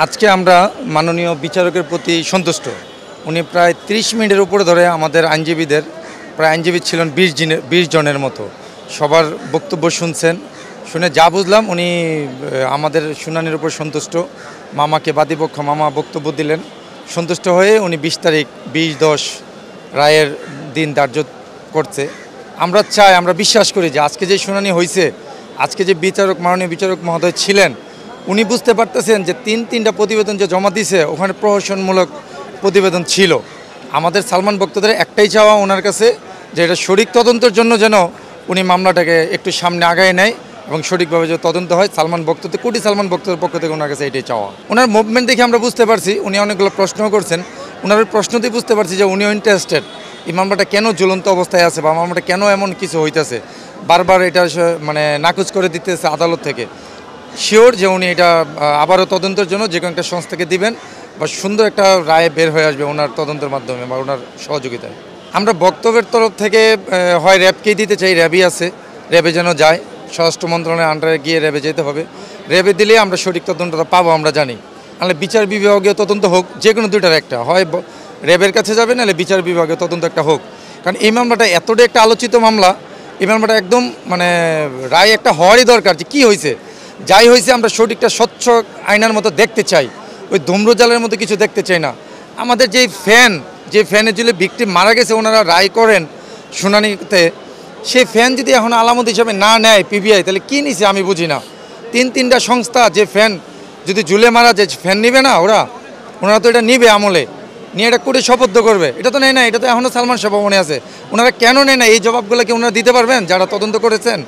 আজকে আমরা মাননীয় বিচারকের প্রতি সন্তুষ্ট। উনি প্রায় 30 মিনিটের উপরে ধরে আমাদের আইনজীবীদের আইনজীবী ছিলেন 20 জনের মতো সবার বক্তব্য শুনছেন। শুনে যা বুঝলাম উনি আমাদের শুনানির উপর সন্তুষ্ট। মামাকে বাদীপক্ষ মামা বক্তব্য দিলেন, সন্তুষ্ট হয়ে উনি 20 তারিখ 20/10 রায়ের দিন ধার্য করছে। আমরা বিশ্বাস করি যে আজকে যে শুনানি হয়েছে, আজকে যে মাননীয় বিচারক মহোদয় ছিলেন, উনি বুঝতে পারতেছেন যে তিনটা প্রতিবেদন যে জমা দিয়েছে ওখানে প্রহসনমূলক প্রতিবেদন ছিল। আমাদের সালমান ভক্তদের একটাই চাওয়া ওনার কাছে যে এটা সঠিক তদন্তের জন্য যেন উনি মামলাটাকে একটু সামনে আগায় নেয় এবং সঠিকভাবে যে তদন্ত হয়। সালমান ভক্তদের পক্ষ থেকে ওনার কাছে এটাই চাওয়া। ওনার মুভমেন্ট দেখে আমরা বুঝতে পারছি, উনি অনেকগুলো প্রশ্নও করছেন। ওনার প্রশ্নতেই বুঝতে পারছি যে উনিও ইন্টারেস্টেড এই মামলাটা কেন ঝুলন্ত অবস্থায় আছে বা মামলাটা কেন এমন কিছু হইতেছে, বারবার এটা নাকচ করে দিতেছে আদালত থেকে। শিওর যে উনি এটা আবারও তদন্তের জন্য যে কোনো একটা সংস্থাকে দিবেন বা সুন্দর একটা রায় বের হয়ে আসবে ওনার তদন্তের মাধ্যমে বা ওনার সহযোগিতায়। আমরা বক্তব্যের তরফ থেকে হয় র্যাবকেই দিতে চাই, র্যাবই আছে, র্যাবে যেন যায়, স্বরাষ্ট্র মন্ত্রণালয়ের আন্ডারে গিয়ে র্যাবে যেতে হবে। র্যাবে দিলে আমরা সঠিক তদন্তটা পাবো, আমরা জানি। নাহলে বিচার বিভাগীয় তদন্ত হোক, যে কোনো দুইটার একটা, হয় র্যাবের কাছে যাবে, নাহলে বিচার বিভাগীয় তদন্ত একটা হোক। কারণ এই মামলাটা এতটাই একটা আলোচিত মামলা, এই মামলাটা একদম রায় একটা হওয়ারই দরকার যে কী হয়েছে। যাই হয়েছে আমরা সঠিকটা স্বচ্ছ আয়নার মতো দেখতে চাই, ওই ধূম্রজালের মতো কিছু দেখতে চাই না। আমাদের যে ফ্যানের জন্য ভিকটিম মারা গেছে, ওনারা রায় করেন শুনানিতে, সেই ফ্যান যদি এখন আলামত হিসাবে না নেয় পিবিআই, তাহলে কী নিছে আমি বুঝি না। তিনটা সংস্থা যে ফ্যান যদি ঝুলে মারা যায়, ফ্যান নিবে না ওনারা তো এটা নিবে, আমলে নিয়ে এটা করে শপথ করবে। এটা তো নেয় না, এটা তো এখনও সালমান শাহ ভবনে আছে। ওনারা কেন নেয় না, এই জবাবগুলো কি ওনারা দিতে পারবেন যারা তদন্ত করেছেন?